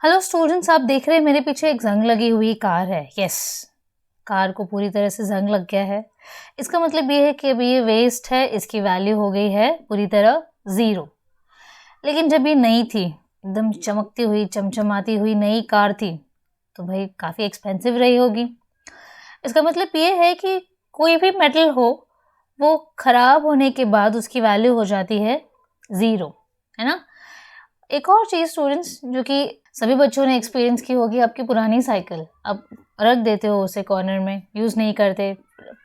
Hello students, आप देख रहे हैं मेरे पीछे एक जंग लगी हुई कार है। यस, कार को पूरी तरह से जंग लग गया है। इसका मतलब ये है कि अभी ये वेस्ट है, इसकी वैल्यू हो गई है पूरी तरह ज़ीरो। लेकिन जब ये नई थी, एकदम चमकती हुई चमचमाती हुई नई कार थी, तो भाई काफ़ी एक्सपेंसिव रही होगी। इसका मतलब ये है कि कोई भी मेटल हो, वो ख़राब होने के बाद उसकी वैल्यू हो जाती है ज़ीरो, है ना। एक और चीज़ स्टूडेंट्स, जो कि सभी बच्चों ने एक्सपीरियंस की होगी, आपकी पुरानी साइकिल आप रख देते हो उसे कॉर्नर में, यूज़ नहीं करते,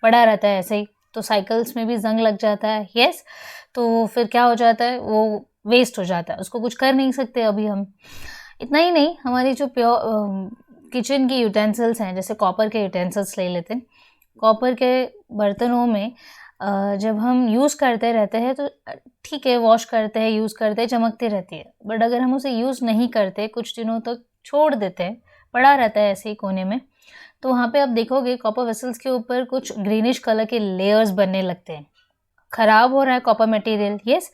पड़ा रहता है ऐसे ही, तो साइकिल्स में भी जंग लग जाता है। यस, तो फिर क्या हो जाता है, वो वेस्ट हो जाता है, उसको कुछ कर नहीं सकते अभी हम। इतना ही नहीं, हमारी जो किचन की यूटेंसिल्स हैं, जैसे कॉपर के यूटेंसिल्स ले लेते हैं। कॉपर के बर्तनों में जब हम यूज़ करते रहते हैं तो ठीक है, वॉश करते हैं, यूज़ करते हैं, चमकती रहती है। बट अगर हम उसे यूज़ नहीं करते, कुछ दिनों तक छोड़ देते हैं, पड़ा रहता है ऐसे ही कोने में, तो वहाँ पे आप देखोगे कॉपर वेसल्स के ऊपर कुछ ग्रीनिश कलर के लेयर्स बनने लगते हैं। खराब हो रहा है कॉपर मटेरियल। यस,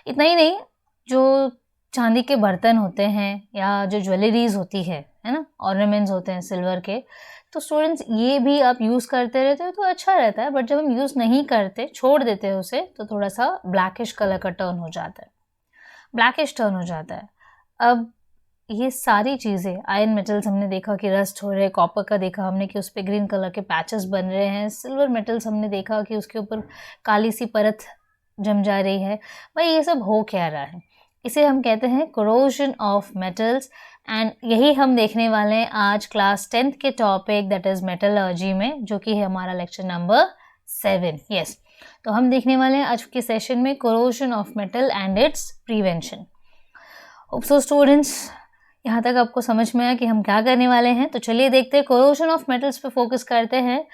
इतना ही नहीं, जो चांदी के बर्तन होते हैं या जो ज्वेलरीज होती है ना, ऑर्नामेंट्स होते हैं सिल्वर के, तो स्टूडेंट्स ये भी आप यूज़ करते रहते हो तो अच्छा रहता है। बट जब हम यूज़ नहीं करते, छोड़ देते हैं उसे, तो थोड़ा सा ब्लैकिश कलर का टर्न हो जाता है, ब्लैकिश टर्न हो जाता है। अब ये सारी चीज़ें, आयरन मेटल्स हमने देखा कि रस्ट हो रहे हैं, कॉपर का देखा हमने कि उस पर ग्रीन कलर के पैचेस बन रहे हैं, सिल्वर मेटल्स हमने देखा कि उसके ऊपर काली सी परत जम जा रही है। भाई ये सब हो क्या रहा है, इसे हम कहते हैं कोरोजन ऑफ मेटल्स। एंड यही हम देखने वाले हैं आज क्लास 10th के टॉपिक, दैट इज़ मेटलर्जी में, जो कि है हमारा लेक्चर नंबर 7। यस, तो हम देखने वाले हैं आज के सेशन में corrosion of metal and it's prevention. Hope so students, यहाँ तक आपको समझ में आया कि हम क्या करने वाले हैं। तो चलिए देखते हैं, कोरोजन ऑफ मेटल्स पे फोकस करते हैं।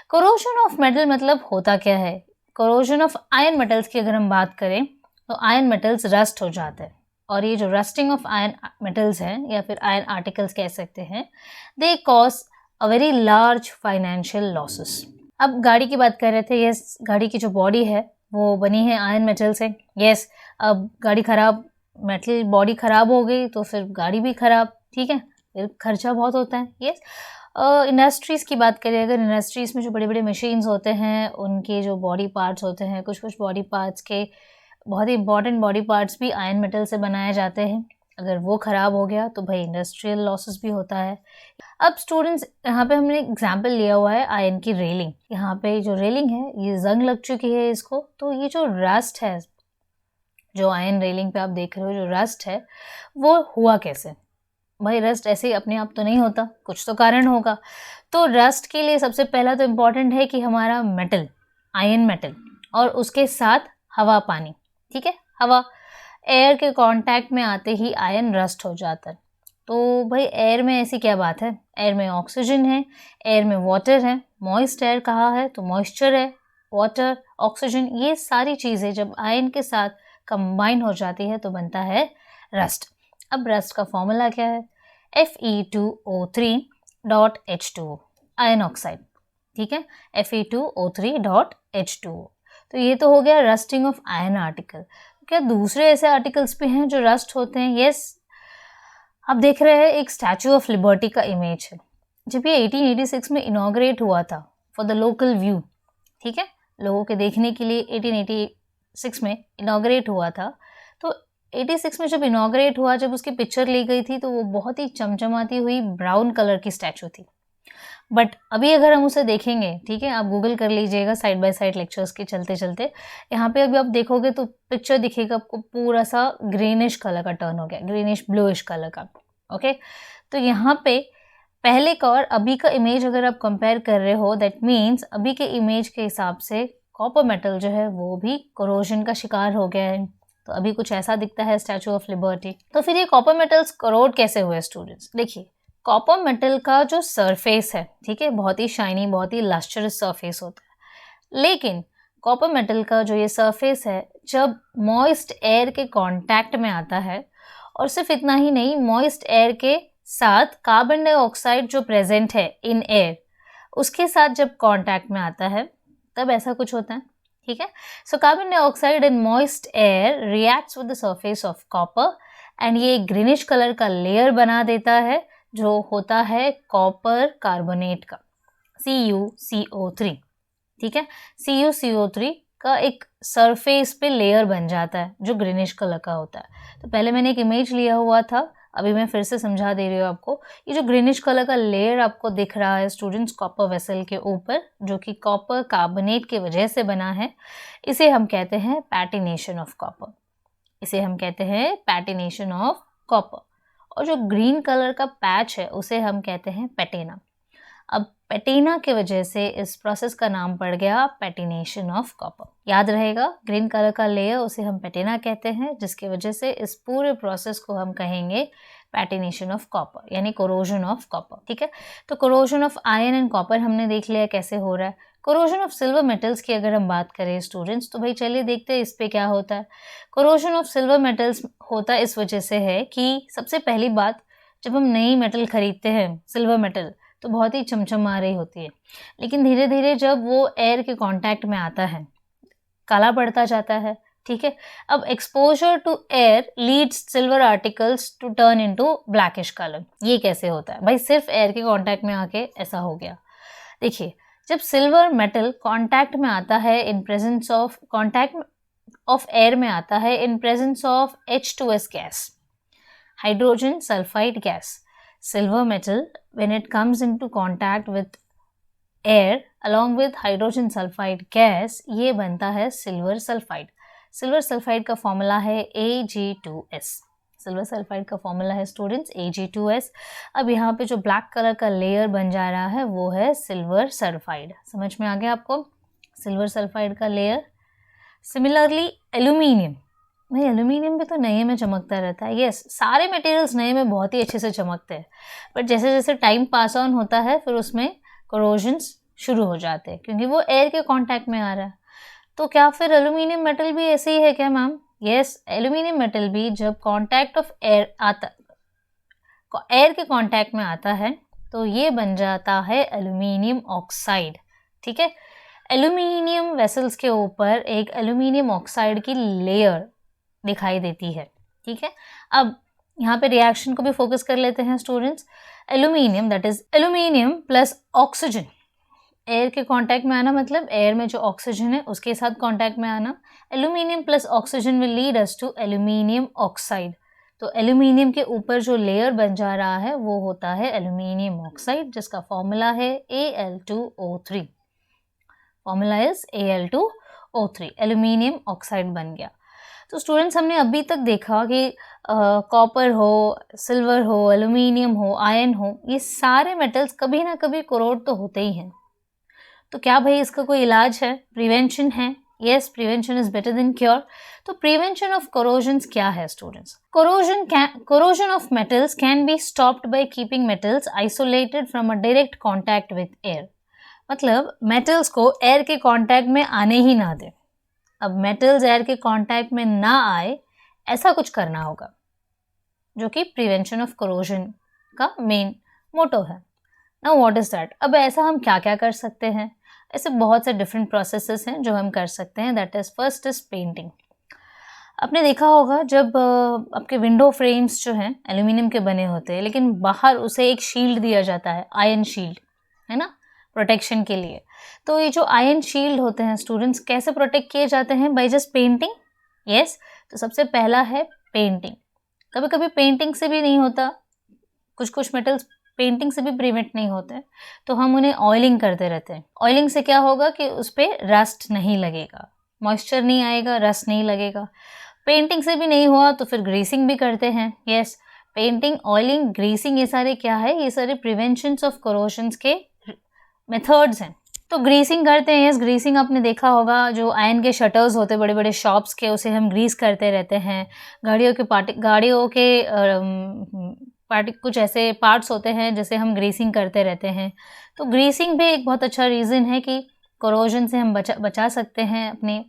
कोरोजन ऑफ मेटल मतलब होता क्या है। कोरोजन ऑफ आयरन मेटल्स की अगर हम बात करें तो आयरन मेटल्स रस्ट हो जाते हैं, और ये जो रस्टिंग ऑफ आयरन मेटल्स हैं या फिर आयरन आर्टिकल्स कह सकते हैं, they cause a very large financial losses. अब गाड़ी की बात कर रहे थे। यस, गाड़ी की जो बॉडी है वो बनी है आयरन मेटल से। यस, अब गाड़ी खराब, मेटल बॉडी खराब हो गई तो फिर गाड़ी भी खराब, ठीक है, फिर खर्चा बहुत होता है। यस, इंडस्ट्रीज़ की बात करें, अगर इंडस्ट्रीज़ में जो बड़े बड़े मशीन्स होते हैं, उनके जो बॉडी पार्ट्स होते हैं, कुछ कुछ बॉडी पार्ट्स के बहुत ही इंपॉर्टेंट बॉडी पार्ट्स भी आयरन मेटल से बनाए जाते हैं। अगर वो ख़राब हो गया तो भाई इंडस्ट्रियल लॉसेस भी होता है। अब स्टूडेंट्स, यहाँ पे हमने एग्जाम्पल लिया हुआ है आयरन की रेलिंग। यहाँ पे जो रेलिंग है ये जंग लग चुकी है इसको, तो ये जो रस्ट है, जो आयरन रेलिंग पे आप देख रहे हो जो रस्ट है, वो हुआ कैसे। भाई रस्ट ऐसे ही अपने आप तो नहीं होता, कुछ तो कारण होगा। तो रस्ट के लिए सबसे पहला तो इम्पॉर्टेंट है कि हमारा मेटल, आयरन मेटल, और उसके साथ हवा पानी, ठीक है, हवा एयर के कांटेक्ट में आते ही आयरन रस्ट हो जाता है। तो भाई एयर में ऐसी क्या बात है, एयर में ऑक्सीजन है, एयर में वाटर है, मॉइस्ट एयर कहा है तो मॉइस्चर है, वाटर, ऑक्सीजन, ये सारी चीज़ें जब आयरन के साथ कंबाइन हो जाती है तो बनता है रस्ट। अब रस्ट का फॉर्मूला क्या है, Fe2O3.H2O, आयरन ऑक्साइड, ठीक है, Fe2O3.H2O। तो ये तो हो गया रस्टिंग ऑफ आयरन आर्टिकल। क्या दूसरे ऐसे आर्टिकल्स भी हैं जो रस्ट होते हैं? यस, आप देख रहे हैं एक स्टैचू ऑफ लिबर्टी का इमेज है। जब ये 1886 में इनॉग्रेट हुआ था फॉर द लोकल व्यू, ठीक है, लोगों के देखने के लिए 1886 में इनॉग्रेट हुआ था। तो 86 में जब इनॉग्रेट हुआ, जब उसकी पिक्चर ली गई थी, तो वो बहुत ही चमचमाती हुई ब्राउन कलर की स्टैचू थी। बट अभी अगर हम उसे देखेंगे, ठीक है, आप गूगल कर लीजिएगा साइड बाय साइड लेक्चर्स के चलते चलते, यहाँ पे अभी आप देखोगे तो पिक्चर दिखेगा आपको पूरा सा ग्रीनिश कलर का टर्न हो गया, ग्रीनिश ब्लूइश कलर का। ओके, तो यहाँ पे पहले का और अभी का इमेज अगर आप कंपेयर कर रहे हो, दैट मीन्स अभी के इमेज के हिसाब से कॉपर मेटल जो है वो भी कोरोजन का शिकार हो गया है। तो अभी कुछ ऐसा दिखता है स्टैचू ऑफ लिबर्टी। तो फिर ये कॉपर मेटल्स करोड कैसे हुए स्टूडेंट्स? देखिए, कॉपर मेटल का जो सरफेस है, ठीक है, बहुत ही शाइनी, बहुत ही लस्ट्रस सरफेस होता है। लेकिन कॉपर मेटल का जो ये सरफेस है, जब मॉइस्ट एयर के कांटेक्ट में आता है, और सिर्फ इतना ही नहीं, मॉइस्ट एयर के साथ कार्बन डाइऑक्साइड जो प्रेजेंट है इन एयर, उसके साथ जब कांटेक्ट में आता है तब ऐसा कुछ होता है, ठीक है। So carbon dioxide in moist air reacts with the surface of copper and ये ग्रीनिश कलर का लेयर बना देता है जो होता है कॉपर कार्बोनेट का, CuCO3। ठीक है, CuCO3 का एक सरफेस पे लेयर बन जाता है जो ग्रीनिश कलर का होता है। तो पहले मैंने एक इमेज लिया हुआ था, अभी मैं फिर से समझा दे रही हूँ आपको। ये जो ग्रीनिश कलर का लेयर आपको दिख रहा है स्टूडेंट्स कॉपर वेसल के ऊपर, जो कि कॉपर कार्बोनेट की वजह से बना है, इसे हम कहते हैं पैटिनेशन ऑफ कॉपर। इसे हम कहते हैं पैटिनेशन ऑफ कॉपर। और जो ग्रीन कलर का पैच है उसे हम कहते हैं पैटेना। अब पैटेना की वजह से इस प्रोसेस का नाम पड़ गया पैटिनेशन ऑफ कॉपर। याद रहेगा, ग्रीन कलर का लेयर उसे हम पैटेना कहते हैं, जिसकी वजह से इस पूरे प्रोसेस को हम कहेंगे पैटिनेशन ऑफ कॉपर, यानी कोरोजन ऑफ कॉपर। ठीक है, तो corrosion of iron and copper हमने देख लिया कैसे हो रहा है। कोरोजन ऑफ सिल्वर मेटल्स की अगर हम बात करें स्टूडेंट्स, तो भाई चलिए देखते हैं इस पे क्या होता है। कोरोजन ऑफ सिल्वर मेटल्स होता इस वजह से है कि सबसे पहली बात, जब हम नई मेटल खरीदते हैं सिल्वर मेटल, तो बहुत ही चमचम आ रही होती है, लेकिन धीरे धीरे जब वो एयर के कांटेक्ट में आता है काला पड़ता जाता है। ठीक है, अब exposure to air leads silver articles to turn into blackish colour. ये कैसे होता है भाई? सिर्फ एयर के कांटेक्ट में आके ऐसा हो गया। देखिए, जब सिल्वर मेटल कांटेक्ट में आता है in presence of contact of air में आता है in presence of H2S gas, hydrogen sulphide gas. Silver metal, when it comes into contact with air along with hydrogen sulfide gas, ये बनता है silver sulphide. Silver sulphide का formula है Ag2S। Silver sulphide का formula है students Ag2S। अब यहाँ पे जो ब्लैक कलर का लेयर बन जा रहा है वो है सिल्वर सल्फाइड। समझ में आ गया आपको? सिल्वर सल्फाइड का लेयर। सिमिलरली एल्यूमिनियम, भाई एल्यूमिनियम भी तो नए में चमकता रहता है। यस, सारे मटेरियल्स नए में बहुत ही अच्छे से चमकते हैं, बट जैसे जैसे टाइम पास ऑन होता है फिर उसमें कोरोजन्स शुरू हो जाते हैं, क्योंकि वो एयर के कांटेक्ट में आ रहा है। तो क्या फिर एल्यूमिनियम मेटल भी ऐसे ही है क्या मैम? यस, एल्यूमिनियम मेटल भी जब कांटेक्ट ऑफ एयर आता, एयर के कांटेक्ट में आता है, तो ये बन जाता है एल्यूमिनियम ऑक्साइड। ठीक है, एल्यूमिनियम वेसल्स के ऊपर एक एल्यूमिनियम ऑक्साइड की लेयर दिखाई देती है। ठीक है, अब यहाँ पे रिएक्शन को भी फोकस कर लेते हैं students. Aluminium, that is aluminium plus oxygen, air के कांटेक्ट में आना, मतलब एयर में जो ऑक्सीजन है उसके साथ कांटेक्ट में आना। Aluminium plus oxygen will lead us to aluminium oxide. तो एल्यूमिनियम के ऊपर जो लेयर बन जा रहा है वो होता है एल्यूमिनियम ऑक्साइड, जिसका फॉर्मूला है Al2O3। Formula is Al2O3, aluminium oxide बन गया। तो स्टूडेंट्स, हमने अभी तक देखा कि कॉपर हो, सिल्वर हो, एल्यूमिनियम हो, आयरन हो, ये सारे मेटल्स कभी ना कभी कोरोड तो होते ही हैं। तो क्या भाई इसका कोई इलाज है, प्रिवेंशन है? Yes, prevention is better than cure. तो प्रिवेंशन ऑफ कोरोजन्स क्या है students? Corrosion of metals can be stopped by keeping metals isolated from a direct contact with air. मतलब मेटल्स को एयर के कॉन्टैक्ट में आने ही ना दें। अब मेटल्स एयर के कांटेक्ट में ना आए, ऐसा कुछ करना होगा, जो कि प्रिवेंशन ऑफ कोरोजन का मेन मोटो है। Now what is that? अब ऐसा हम क्या क्या कर सकते हैं? ऐसे बहुत से डिफरेंट प्रोसेसेस हैं जो हम कर सकते हैं। That is, first is painting. आपने देखा होगा जब आपके विंडो फ्रेम्स जो हैं एल्यूमिनियम के बने होते हैं, लेकिन बाहर उसे एक शील्ड दिया जाता है, आयरन शील्ड, है ना, प्रोटेक्शन के लिए। तो ये जो आयरन शील्ड होते हैं स्टूडेंट्स, कैसे प्रोटेक्ट किए जाते हैं? By just painting. यस, तो सबसे पहला है पेंटिंग। कभी कभी पेंटिंग से भी नहीं होता, कुछ कुछ मेटल्स पेंटिंग से भी प्रिवेंट नहीं होते, तो हम उन्हें ऑयलिंग करते रहते हैं। ऑयलिंग से क्या होगा कि उस पर रस्ट नहीं लगेगा, मॉइस्चर नहीं आएगा, रस्ट नहीं लगेगा। पेंटिंग से भी नहीं हुआ तो फिर ग्रीसिंग भी करते हैं। यस, पेंटिंग, ऑयलिंग, ग्रीसिंग, ये सारे क्या है? ये सारे प्रिवेंशन ऑफ कोरोजन्स के मेथड्स हैं। तो ग्रीसिंग करते हैं। यस, ग्रीसिंग आपने देखा होगा, जो आयरन के शटर्स होते हैं बड़े बड़े शॉप्स के, उसे हम ग्रीस करते रहते हैं। गाड़ियों के कुछ ऐसे पार्ट्स होते हैं जिसे हम ग्रीसिंग करते रहते हैं। तो ग्रीसिंग भी एक बहुत अच्छा रीज़न है कि कोरोजन से हम बचा सकते हैं अपने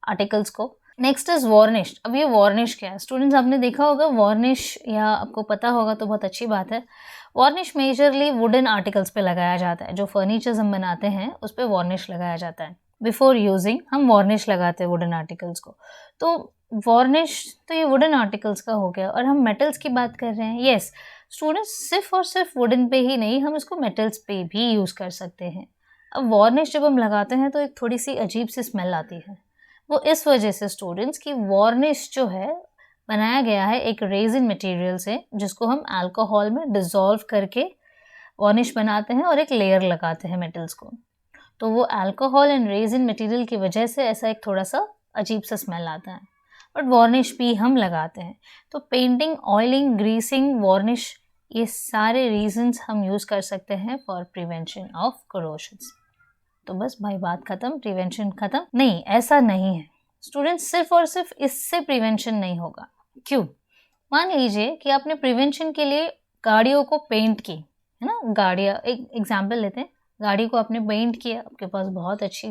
आर्टिकल्स को। Next is varnish. अब ये वार्निश क्या है स्टूडेंट्स? आपने देखा होगा वार्निश, या आपको पता होगा तो बहुत अच्छी बात है। वार्निश मेजरली वुडन आर्टिकल्स पे लगाया जाता है। जो फर्नीचर्स हम बनाते हैं उस पर वार्निश लगाया जाता है। बिफोर यूजिंग हम वार्निश लगाते हैं वुडन आर्टिकल्स को। तो वार्निश तो ये वुडन आर्टिकल्स का हो गया, और हम मेटल्स की बात कर रहे हैं। यस स्टूडेंट्स, सिर्फ और सिर्फ वुडन पे ही नहीं, हम इसको मेटल्स पे भी यूज़ कर सकते हैं। अब वार्निश जब हम लगाते हैं तो एक थोड़ी सी अजीब सी स्मेल आती है। वो इस वजह से स्टूडेंट्स की वार्निश जो है बनाया गया है एक रेजिन मटेरियल से, जिसको हम अल्कोहल में डिज़ोल्व करके वार्निश बनाते हैं और एक लेयर लगाते हैं मेटल्स को। तो वो अल्कोहल एंड रेजिन मटेरियल की वजह से ऐसा एक थोड़ा सा अजीब सा स्मेल आता है, बट वार्निश भी हम लगाते हैं। तो पेंटिंग, ऑयलिंग, ग्रीसिंग, वार्निश, ये सारे रीजंस हम यूज़ कर सकते हैं फॉर प्रिवेंशन ऑफ करोशंस। तो बस भाई बात ख़त्म, प्रिवेंशन ख़त्म? नहीं, ऐसा नहीं है स्टूडेंट्स, सिर्फ और सिर्फ इससे प्रिवेंशन नहीं होगा। क्यों? मान लीजिए कि आपने प्रिवेंशन के लिए गाड़ियों को पेंट की, है ना, गाड़ियाँ, एक एग्जाम्पल लेते हैं, गाड़ी को आपने पेंट किया, आपके पास बहुत अच्छी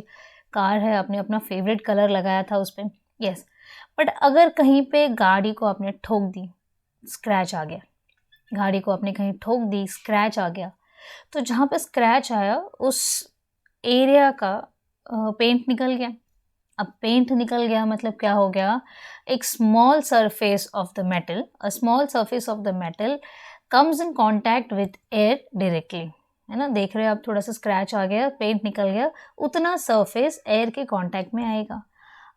कार है, आपने अपना फेवरेट कलर लगाया था उस पर, यस, बट अगर कहीं पे गाड़ी को आपने ठोक दी, स्क्रैच आ गया, गाड़ी को आपने कहीं ठोक दी, स्क्रैच आ गया, तो जहाँ पे स्क्रैच आया उस एरिया का पेंट निकल गया। अब पेंट निकल गया मतलब क्या हो गया, एक small surface of the metal, a small surface of the metal comes in contact with air directly, है ना, देख रहे हो आप, थोड़ा सा स्क्रैच आ गया, पेंट निकल गया, उतना सरफेस एयर के कांटेक्ट में आएगा।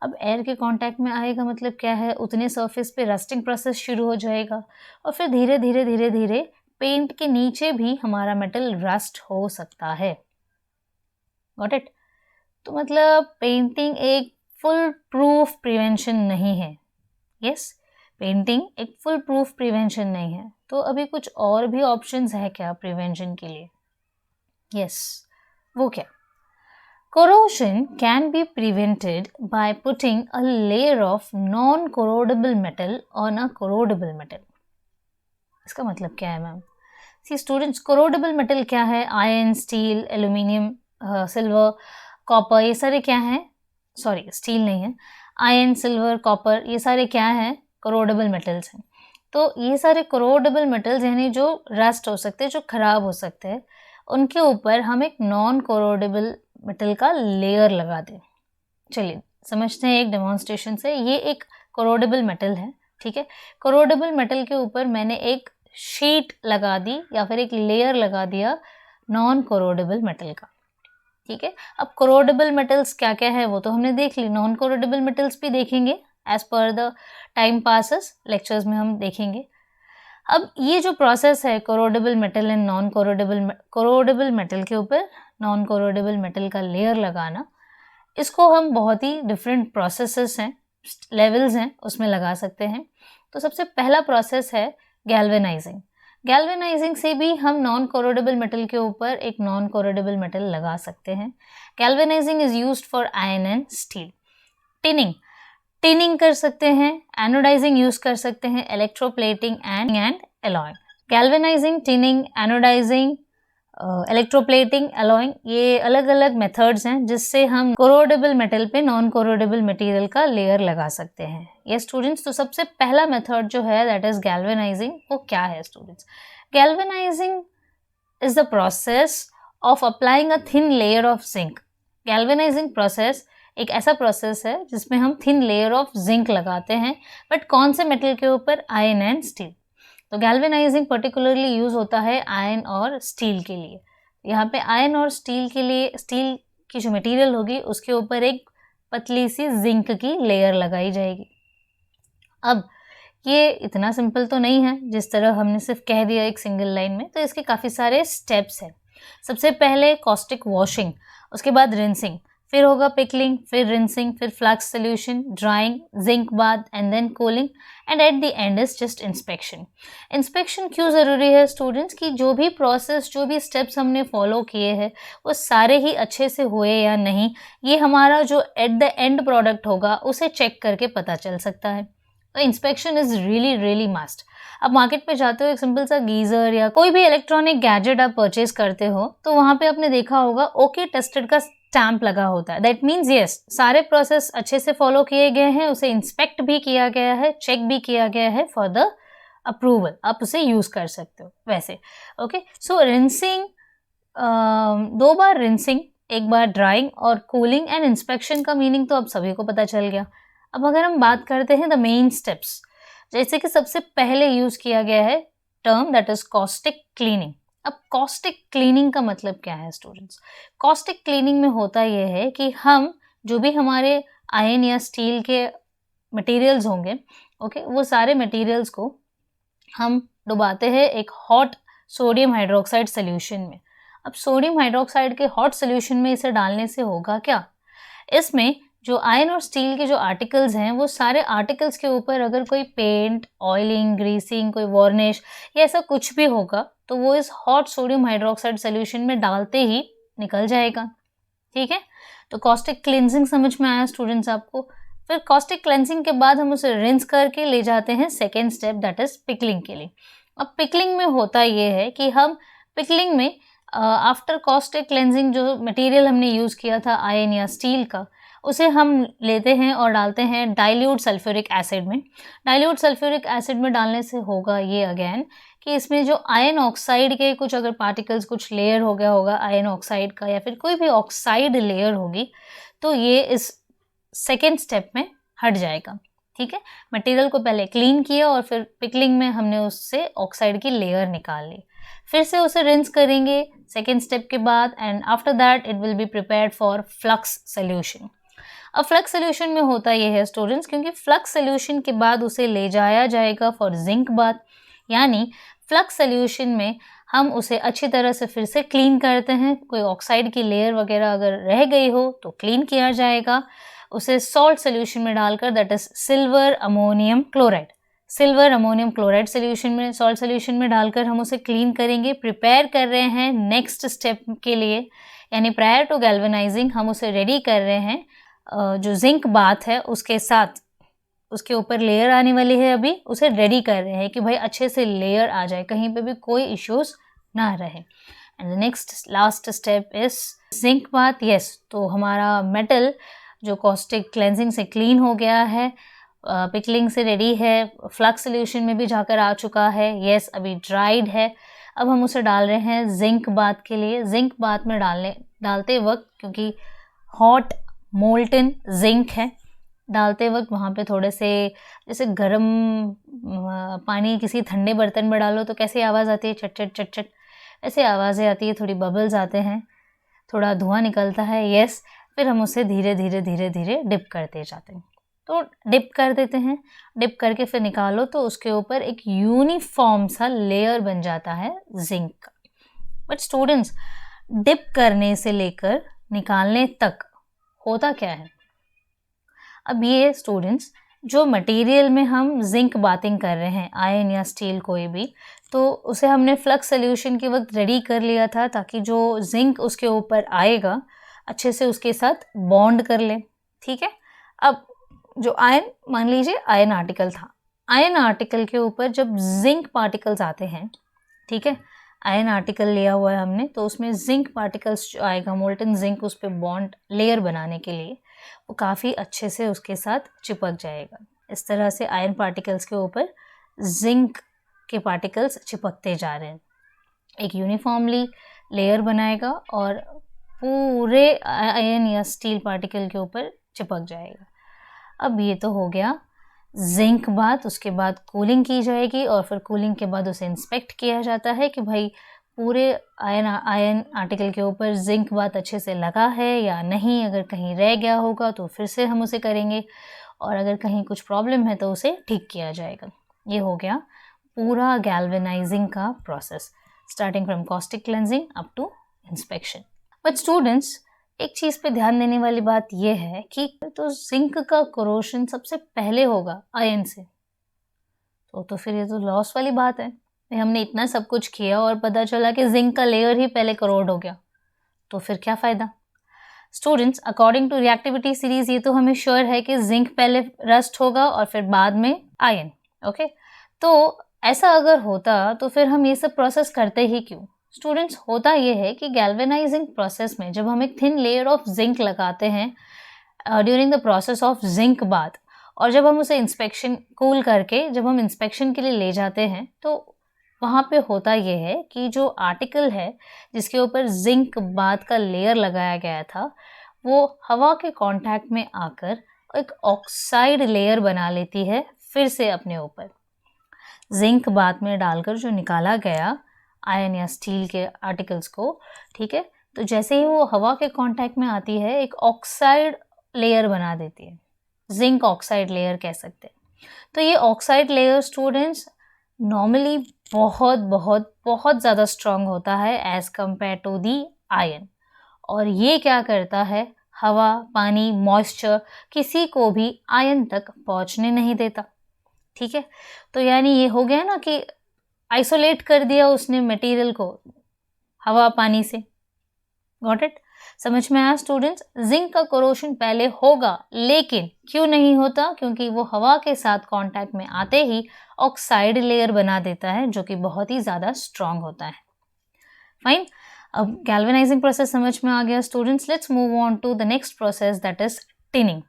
अब एयर के कांटेक्ट में आएगा मतलब क्या है, उतने सरफेस पे रस्टिंग प्रोसेस शुरू हो जाएगा, और फिर धीरे धीरे धीरे धीरे पेंट के नीचे भी हमारा मेटल रस्ट हो सकता है। Got it? तो मतलब पेंटिंग एक फुल प्रूफ प्रिवेंशन नहीं है। यस, पेंटिंग एक फुल प्रूफ प्रिवेंशन नहीं है। तो अभी कुछ और भी ऑप्शंस है क्या प्रिवेंशन के लिए? यस, वो क्या? Corrosion can be prevented by putting a layer of non-corrodable metal on a corrodable metal. इसका मतलब क्या है मैम? सी स्टूडेंट्स, corrodable metal क्या है? Iron, steel, aluminium, silver, copper, ये सारे क्या हैं? सॉरी, स्टील नहीं है, आयरन, सिल्वर, कॉपर, ये सारे क्या हैं? corrodable metals हैं। तो ये सारे corrodable metals यानी जो रस्ट हो सकते हैं, जो खराब हो सकते हैं, उनके ऊपर हम एक नॉन corrodable मेटल का लेयर लगा दें। चलिए समझते हैं एक डेमोन्स्ट्रेशन से। ये एक कोरोडेबल मेटल है, ठीक है। कोरोडेबल मेटल के ऊपर मैंने एक शीट लगा दी या फिर एक लेयर लगा दिया नॉन कोरोडेबल मेटल का, ठीक है। अब कोरोडेबल मेटल्स क्या क्या है वो तो हमने देख ली, नॉन कोरोडेबल मेटल्स भी देखेंगे as per the time passes, lectures में हम देखेंगे। अब ये जो प्रोसेस है कोरोडेबल मेटल एंड नॉन कोरोडेबल मेटल के ऊपर नॉन कोरोडेबल मेटल का लेयर लगाना, इसको हम बहुत ही डिफरेंट प्रोसेसेस हैं, लेवल्स हैं, उसमें लगा सकते हैं। तो सबसे पहला प्रोसेस है गैल्वेनाइजिंग। गैल्वेनाइजिंग से भी हम नॉन कोरोडेबल मेटल के ऊपर एक नॉन कोरोडेबल मेटल लगा सकते हैं। Galvanising is used for iron and steel. Tinning कर सकते हैं, एनोडाइजिंग यूज कर सकते हैं, electroplating and alloying. Galvanising, tinning, anodising, electroplating, alloying, ये अलग अलग मेथड्स हैं जिससे हम कोरोडेबल मेटल पे नॉन कोरोडेबल मटेरियल का लेयर लगा सकते हैं। ये स्टूडेंट्स, तो सबसे पहला मेथड जो है दैट इज गैल्वेनाइजिंग, वो क्या है students? Galvanising is the process of applying a thin layer of zinc. Galvanising process एक ऐसा प्रोसेस है जिसमें हम थिन लेयर ऑफ जिंक लगाते हैं, बट कौन से मेटल के ऊपर? Iron and steel. तो गैल्वेनाइजिंग पर्टिकुलरली यूज होता है आयरन और स्टील के लिए। यहाँ पे आयरन और स्टील के लिए, स्टील की जो मटेरियल होगी उसके ऊपर एक पतली सी जिंक की लेयर लगाई जाएगी। अब ये इतना सिंपल तो नहीं है जिस तरह हमने सिर्फ कह दिया एक सिंगल लाइन में, तो इसके काफ़ी सारे स्टेप्स हैं। सबसे पहले कॉस्टिक वॉशिंग, उसके बाद रिंसिंग, फिर होगा पिकलिंग, फिर रिंसिंग, फिर flux solution, drying, zinc bath and then cooling, and at the end is just inspection. Inspection क्यों ज़रूरी है स्टूडेंट्स? कि जो भी प्रोसेस, जो भी स्टेप्स हमने फॉलो किए हैं वो सारे ही अच्छे से हुए या नहीं, ये हमारा जो एट द एंड प्रोडक्ट होगा उसे चेक करके पता चल सकता है। तो इंस्पेक्शन इज़ रियली मस्ट। अब मार्केट पे जाते हो, एक सिंपल सा गीज़र या कोई भी इलेक्ट्रॉनिक गैजेट आप परचेज करते हो तो वहाँ पे आपने देखा होगा ओके टेस्टेड का स्टैम्प लगा होता है। दैट मीन्स यस, सारे प्रोसेस अच्छे से फॉलो किए गए हैं, उसे इंस्पेक्ट भी किया गया है, चेक भी किया गया है फॉर द अप्रूवल, आप उसे यूज़ कर सकते हो वैसे। ओके, सो रिंसिंग, 2 बार रिंसिंग, 1 बार ड्राइंग और कूलिंग एंड इंस्पेक्शन का मीनिंग तो अब सभी को पता चल गया। अब अगर हम बात करते हैं द मेन स्टेप्स, जैसे कि सबसे पहले यूज़ किया गया है term that is caustic cleaning. अब कॉस्टिक क्लीनिंग का मतलब क्या है स्टूडेंट्स? कॉस्टिक क्लीनिंग में होता ये है कि हम जो भी हमारे आयरन या स्टील के मटेरियल्स होंगे, ओके, वो सारे मटेरियल्स को हम डुबाते हैं एक हॉट सोडियम हाइड्रोक्साइड सॉल्यूशन में। अब सोडियम हाइड्रोक्साइड के हॉट सॉल्यूशन में इसे डालने से होगा क्या? इसमें जो आयरन और स्टील के जो आर्टिकल्स हैं, वो सारे आर्टिकल्स के ऊपर अगर कोई पेंट, ऑयलिंग, ग्रीसिंग, कोई वार्निश या ऐसा कुछ भी होगा, तो वो इस हॉट सोडियम हाइड्रोक्साइड सॉल्यूशन में डालते ही निकल जाएगा। ठीक है, तो कॉस्टिक क्लिनजिंग समझ में आया स्टूडेंट्स आपको? फिर कॉस्टिक क्लेंजिंग के बाद हम उसे रिंस करके ले जाते हैं second step that is pickling के लिए। अब पिकलिंग में होता ये है कि हम पिकलिंग में आफ्टर कॉस्टिक क्लेंजिंग जो मटेरियल हमने यूज़ किया था आयरन या स्टील का, उसे हम लेते हैं और डालते हैं डाइल्यूट सल्फ्यूरिक एसिड में। डाइल्यूट सल्फ्यूरिक एसिड में डालने से होगा ये अगेन कि इसमें जो आयरन ऑक्साइड के कुछ अगर पार्टिकल्स, कुछ लेयर हो गया होगा आयरन ऑक्साइड का या फिर कोई भी ऑक्साइड लेयर होगी, तो ये इस सेकेंड स्टेप में हट जाएगा। ठीक है, मटेरियल को पहले क्लीन किया और फिर पिकलिंग में हमने उससे ऑक्साइड की लेयर निकाल ली। फिर से उसे रिंस करेंगे सेकेंड स्टेप के बाद and after that it will be prepared for flux solution. अब फ्लक्स सोल्यूशन में होता ये है स्टूडेंट्स, क्योंकि फ्लक्स सोल्यूशन के बाद उसे ले जाया जाएगा फॉर जिंक बाथ, यानी फ्लक्स सोल्यूशन में हम उसे अच्छी तरह से फिर से क्लीन करते हैं। कोई ऑक्साइड की लेयर वगैरह अगर रह गई हो तो क्लीन किया जाएगा। उसे सॉल्ट सोल्यूशन में डालकर that is silver ammonium chloride, silver ammonium chloride solution में, सॉल्ट सोल्यूशन में डालकर हम उसे क्लीन करेंगे। प्रिपेयर कर रहे हैं नेक्स्ट स्टेप के लिए, यानी प्रायर टू गैल्वेनाइजिंग हम उसे रेडी कर रहे हैं। जो जिंक बाथ है उसके साथ उसके ऊपर लेयर आने वाली है, अभी उसे रेडी कर रहे हैं कि भाई अच्छे से लेयर आ जाए, कहीं पे भी कोई इश्यूज ना रहे। And the next last step is zinc bath. Yes, तो हमारा मेटल जो कॉस्टिक क्लेंजिंग से क्लीन हो गया है, पिकलिंग से रेडी है, फ्लक्स सोल्यूशन में भी जाकर आ चुका है, यस अभी ड्राइड है। अब हम उसे डाल रहे हैं जिंक बाथ के लिए। जिंक बाथ में डालते वक्त, क्योंकि हॉट मोल्टन जिंक है, डालते वक्त वहाँ पे थोड़े से जैसे गर्म पानी किसी ठंडे बर्तन में डालो तो कैसी आवाज़ आती है, चट चट चट चट ऐसे आवाज़ें आती है, थोड़ी बबल्स आते हैं, थोड़ा धुआं निकलता है। यस, फिर हम उसे धीरे धीरे धीरे धीरे डिप करते जाते हैं। तो डिप कर देते हैं, डिप करके फिर निकालो तो उसके ऊपर एक यूनिफॉर्म सा लेयर बन जाता है जिंक का। बट स्टूडेंट्स, डिप करने से लेकर निकालने तक होता क्या है? अब ये स्टूडेंट्स, जो मटेरियल में हम जिंक बाथिंग कर रहे हैं, आयरन या स्टील कोई भी, तो उसे हमने फ्लक्स सोल्यूशन के वक्त रेडी कर लिया था ताकि जो जिंक उसके ऊपर आएगा अच्छे से उसके साथ बॉन्ड कर ले। ठीक है, अब जो आयरन, मान लीजिए आयरन आर्टिकल था, आयरन आर्टिकल के ऊपर जब जिंक पार्टिकल्स आते हैं, ठीक है, आयरन आर्टिकल लिया हुआ है हमने, तो उसमें जिंक पार्टिकल्स जो आएगा, मोल्टन जिंक, उस पर बॉन्ड लेयर बनाने के लिए वो काफ़ी अच्छे से उसके साथ चिपक जाएगा। इस तरह से आयरन पार्टिकल्स के ऊपर जिंक के पार्टिकल्स चिपकते जा रहे हैं, एक यूनिफॉर्मली लेयर बनाएगा और पूरे आयरन या स्टील पार्टिकल के ऊपर चिपक जाएगा। अब ये तो हो गया जिंक बाथ। उसके बाद कूलिंग की जाएगी और फिर कूलिंग के बाद उसे इंस्पेक्ट किया जाता है कि भाई पूरे आयरन आर्टिकल के ऊपर जिंक बाथ अच्छे से लगा है या नहीं। अगर कहीं रह गया होगा तो फिर से हम उसे करेंगे और अगर कहीं कुछ प्रॉब्लम है तो उसे ठीक किया जाएगा। ये हो गया पूरा गैल्वेनाइजिंग का process, starting from caustic cleansing up to inspection. But students, एक चीज़ पे ध्यान देने वाली बात यह है कि तो जिंक का कोरोशन सबसे पहले होगा आयरन से, तो फिर ये तो लॉस वाली बात है। हमने इतना सब कुछ किया और पता चला कि जिंक का लेयर ही पहले करोड हो गया, तो फिर क्या फ़ायदा? Students, according to reactivity series ये तो हमें श्योर है कि जिंक पहले रस्ट होगा और फिर बाद में आयरन। ओके, तो ऐसा अगर होता तो फिर हम ये सब प्रोसेस करते ही क्यों? स्टूडेंट्स, होता ये है कि गैल्वेनाइजिंग प्रोसेस में जब हम एक थिन लेयर ऑफ जिंक लगाते हैं during the process of zinc bath, और जब हम उसे इंस्पेक्शन कूल करके जब हम इंस्पेक्शन के लिए ले जाते हैं, तो वहाँ पे होता ये है कि जो आर्टिकल है जिसके ऊपर जिंक बाथ का लेयर लगाया गया था, वो हवा के कांटेक्ट में आकर एक ऑक्साइड लेयर बना लेती है फिर से अपने ऊपर। जिंक बाद में डालकर जो निकाला गया आयन या स्टील के आर्टिकल्स को, ठीक है, तो जैसे ही वो हवा के कांटेक्ट में आती है एक ऑक्साइड लेयर बना देती है, जिंक ऑक्साइड लेयर कह सकते हैं। तो ये ऑक्साइड लेयर स्टूडेंट्स नॉर्मली बहुत बहुत बहुत ज़्यादा स्ट्रॉन्ग होता है as compare to the ion, और ये क्या करता है, हवा, पानी, मॉइस्चर किसी को भी आयन तक पहुंचने नहीं देता। ठीक है, तो यानी ये हो गया ना कि आइसोलेट कर दिया उसने मटेरियल को हवा पानी से। Got it? समझ में आया स्टूडेंट्स? जिंक का कोरोशन पहले होगा, लेकिन क्यों नहीं होता? क्योंकि वो हवा के साथ कांटेक्ट में आते ही ऑक्साइड लेयर बना देता है जो कि बहुत ही ज़्यादा स्ट्रांग होता है। फाइन, अब गैल्वेनाइजिंग प्रोसेस समझ में आ गया students. Let's move on to the next process that is tinning.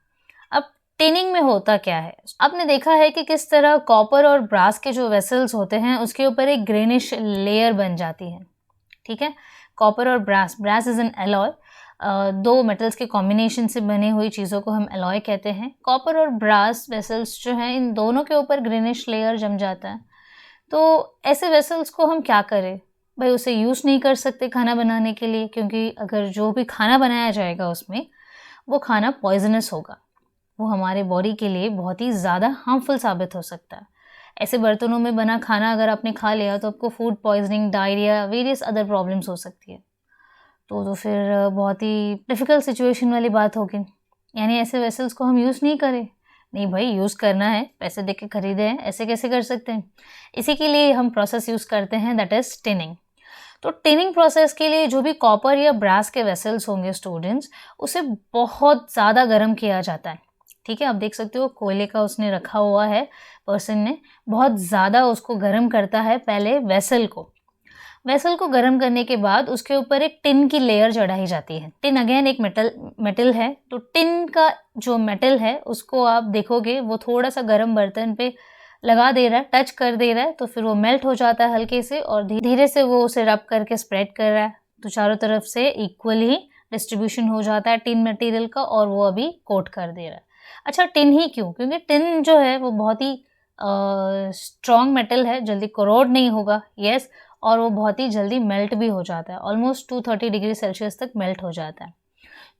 अब टिनिंग में होता क्या है? आपने देखा है कि किस तरह कॉपर और ब्रास के जो वेसल्स होते हैं उसके ऊपर एक ग्रेनिश लेयर बन जाती है। ठीक है, कॉपर और ब्रास इज एन एलॉय, दो मेटल्स के कॉम्बिनेशन से बनी हुई चीज़ों को हम एलॉय कहते हैं। कॉपर और ब्रास वेसल्स जो हैं इन दोनों के ऊपर ग्रेनिश लेयर जम जाता है। तो ऐसे वेसल्स को हम क्या करें भाई? उसे यूज़ नहीं कर सकते खाना बनाने के लिए, क्योंकि अगर जो भी खाना बनाया जाएगा उसमें वो खाना पॉइजनस होगा, वो हमारे बॉडी के लिए बहुत ही ज़्यादा हार्मफुल साबित हो सकता है। ऐसे बर्तनों में बना खाना अगर आपने खा लिया तो आपको food poisoning, diarrhoea, various other problems हो सकती है। तो फिर बहुत ही डिफ़िकल्ट सिचुएशन वाली बात होगी। यानी ऐसे वेसल्स को हम यूज़ नहीं करें। नहीं भाई, यूज़ करना है, पैसे दे के खरीदे हैं, ऐसे कैसे कर सकते हैं? इसी के लिए हम प्रोसेस यूज़ करते हैं, दैट इज़ टिनिंग। तो टिनिंग प्रोसेस के लिए जो भी कॉपर या ब्रास के वेसल्स होंगे स्टूडेंट्स, उसे बहुत ज़्यादा गर्म किया जाता है। ठीक है, आप देख सकते हो कोयले का उसने रखा हुआ है पर्सन ने, बहुत ज़्यादा उसको गर्म करता है पहले वेसल को। वेसल को गर्म करने के बाद उसके ऊपर एक टिन की लेयर चढ़ाई जाती है। टिन अगेन एक मेटल है, तो टिन का जो मेटल है उसको आप देखोगे वो थोड़ा सा गर्म बर्तन पे लगा दे रहा है, टच कर दे रहा है, तो फिर वो मेल्ट हो जाता है हल्के से, और धीरे से वो उसे रब करके स्प्रेड कर रहा है, तो चारों तरफ से इक्वल ही डिस्ट्रीब्यूशन हो जाता है टिन मटेरियल का, और वो अभी कोट कर दे रहा है। अच्छा, टिन ही क्यों? क्योंकि टिन जो है वो बहुत ही स्ट्रॉन्ग मेटल है, जल्दी कोरोड नहीं होगा, यस, और वो बहुत ही जल्दी मेल्ट भी हो जाता है, ऑलमोस्ट 230 डिग्री सेल्सियस तक मेल्ट हो जाता है।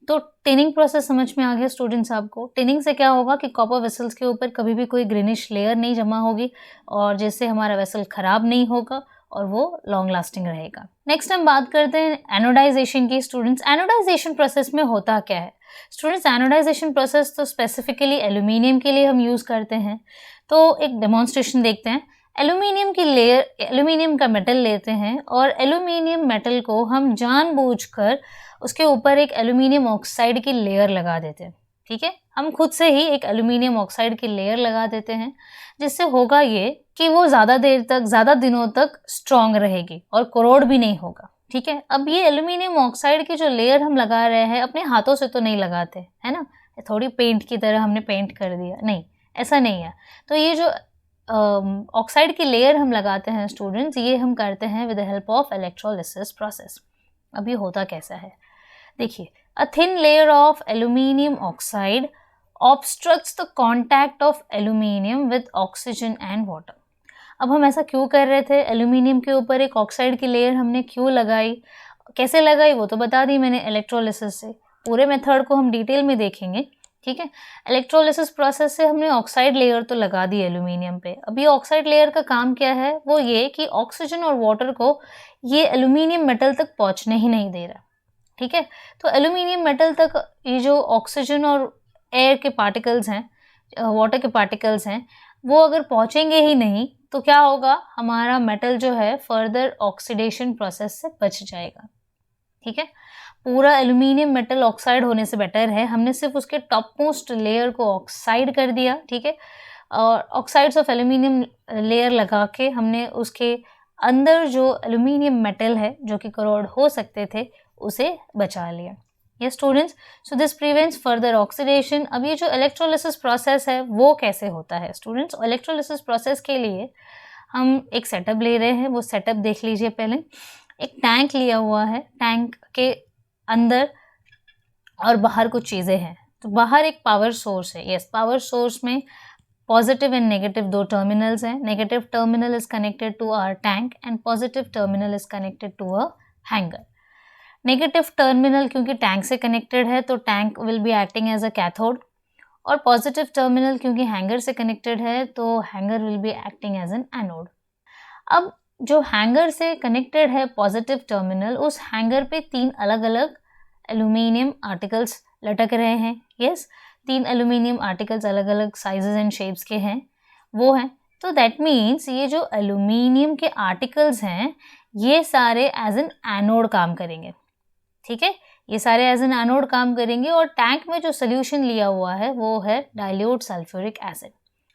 तो टिनिंग प्रोसेस समझ में आ गया स्टूडेंट्स आपको? टिनिंग से क्या होगा कि कॉपर वेसल्स के ऊपर कभी भी कोई ग्रीनिश लेयर नहीं जमा होगी, और जिससे हमारा वेसल खराब नहीं होगा और वो लॉन्ग लास्टिंग रहेगा। नेक्स्ट हम बात करते हैं एनोडाइजेशन की। स्टूडेंट्स, एनोडाइजेशन प्रोसेस में होता क्या है? स्टूडेंट्स, एनोडाइजेशन प्रोसेस तो स्पेसिफिकली एल्यूमिनियम के लिए हम यूज़ करते हैं। तो एक डेमोन्स्ट्रेशन देखते हैं। एल्यूमिनियम की लेयर, एल्यूमिनियम का मेटल लेते हैं, और एल्यूमिनियम मेटल को हम जानबूझकर उसके ऊपर एक एल्यूमिनियम ऑक्साइड की लेयर लगा देते हैं। ठीक है, हम खुद से ही एक एल्यूमिनियम ऑक्साइड की लेयर लगा देते हैं, जिससे होगा ये कि वो ज़्यादा देर तक, ज़्यादा दिनों तक स्ट्रॉन्ग रहेगी और कोरोड भी नहीं होगा। ठीक है, अब ये एल्यूमिनियम ऑक्साइड की जो लेयर हम लगा रहे हैं अपने हाथों से तो नहीं लगाते, है ना? थोड़ी पेंट की तरह हमने पेंट कर दिया, नहीं, ऐसा नहीं है। तो ये जो ऑक्साइड की लेयर हम लगाते हैं स्टूडेंट्स, ये हम करते हैं with the help of electrolysis process. अब ये होता कैसा है? देखिए, a thin layer of aluminium oxide obstructs the contact of aluminium with oxygen and water. अब हम ऐसा क्यों कर रहे थे? एल्यूमिनियम के ऊपर एक ऑक्साइड की लेयर हमने क्यों लगाई, कैसे लगाई, वो तो बता दी मैंने इलेक्ट्रोलिसिस से। पूरे मेथड को हम डिटेल में देखेंगे। ठीक है, इलेक्ट्रोलिसिस प्रोसेस से हमने ऑक्साइड लेयर तो लगा दी एल्यूमिनियम पे। अब ये ऑक्साइड लेयर का काम क्या है? वो ये कि ऑक्सीजन और वाटर को ये एल्यूमिनियम मेटल तक पहुंचने ही नहीं दे रहा। ठीक है, तो एल्यूमिनियम मेटल तक ये जो ऑक्सीजन और एयर के पार्टिकल्स हैं, वाटर के पार्टिकल्स हैं, वो अगर पहुंचेंगे ही नहीं तो क्या होगा? हमारा मेटल जो है फर्दर ऑक्सीडेशन प्रोसेस से बच जाएगा। ठीक है, पूरा एल्यूमिनियम मेटल ऑक्साइड होने से बेटर है हमने सिर्फ उसके टॉप मोस्ट लेयर को ऑक्साइड कर दिया। ठीक है, और ऑक्साइड्स ऑफ एल्यूमिनियम लेयर लगा के हमने उसके अंदर जो एल्यूमिनियम मेटल है जो कि करोड हो सकते थे उसे बचा लिया। ये students, so this prevents further oxidation. अब ये जो इलेक्ट्रोलिसिस प्रोसेस है वो कैसे होता है स्टूडेंट्स? इलेक्ट्रोलिसिस प्रोसेस के लिए हम एक सेटअप ले रहे हैं, वो सेटअप देख लीजिए। पहले एक टैंक लिया हुआ है, टैंक के अंदर और बाहर कुछ चीज़ें हैं। तो बाहर एक पावर सोर्स है, यस पावर सोर्स में पॉजिटिव एंड नेगेटिव दो टर्मिनल्स हैं. Negative terminal is connected to our tank and positive terminal is connected to a hanger. Negative terminal क्योंकि टैंक से कनेक्टेड है तो tank will be acting as a cathode, और positive terminal क्योंकि hanger से connected है तो hanger will be acting as an an. अब जो हैंगर से कनेक्टेड है पॉजिटिव टर्मिनल, उस हैंगर पे 3 अलग अलग एल्यूमिनियम आर्टिकल्स लटक रहे हैं. यस, 3 एल्यूमिनियम आर्टिकल्स अलग अलग साइजेस एंड शेप्स के हैं, वो हैं. तो दैट मीन्स ये जो एल्यूमिनियम के आर्टिकल्स हैं ये सारे एज एन एनोड काम करेंगे. ठीक है, ये सारे एज एन एनोड काम करेंगे और टैंक में जो सोल्यूशन लिया हुआ है वो है डाइल्यूट सल्फ्यूरिक एसिड.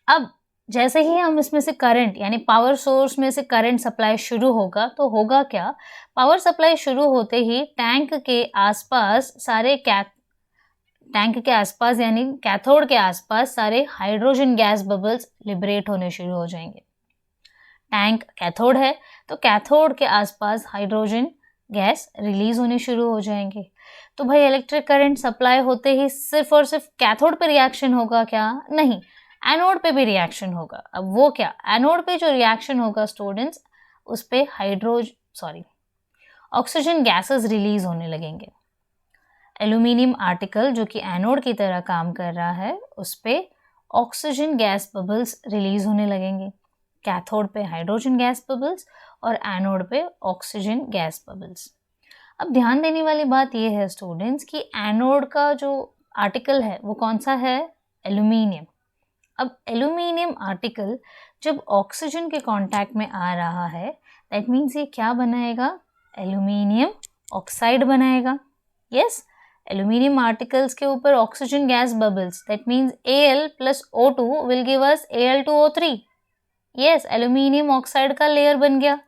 अब जैसे ही हम इसमें से करंट यानी पावर सोर्स में से करंट सप्लाई शुरू होगा तो होगा क्या, पावर सप्लाई शुरू होते ही टैंक के आसपास सारे टैंक के आसपास यानी कैथोड के आसपास सारे हाइड्रोजन गैस बबल्स लिबरेट होने शुरू हो जाएंगे. टैंक कैथोड है तो कैथोड के आसपास हाइड्रोजन गैस रिलीज होने शुरू हो जाएंगे. तो भाई इलेक्ट्रिक करंट सप्लाई होते ही सिर्फ और सिर्फ कैथोड पे रिएक्शन होगा क्या? नहीं, एनोड पे भी रिएक्शन होगा. अब वो क्या, एनोड पे जो रिएक्शन होगा स्टूडेंट्स, उस पे ऑक्सीजन गैसेस रिलीज होने लगेंगे. एल्यूमिनियम आर्टिकल जो कि एनोड की तरह काम कर रहा है उस पे ऑक्सीजन गैस बबल्स रिलीज होने लगेंगे. कैथोड पे हाइड्रोजन गैस बबल्स और एनोड पे ऑक्सीजन गैस बबल्स. अब ध्यान देने वाली बात यह है स्टूडेंट्स कि एनोड का जो आर्टिकल है वो कौन सा है? एल्यूमिनियम. अब एल्यूमिनियम आर्टिकल जब ऑक्सीजन के कांटेक्ट में आ रहा है दैट मीन्स ये क्या बनाएगा? एल्यूमिनियम ऑक्साइड बनाएगा. यस, एल्यूमिनियम आर्टिकल्स के ऊपर oxygen gas bubbles, that means Al plus O2 will give us Al2O3. Yes, aluminium oxide का लेयर बन गया.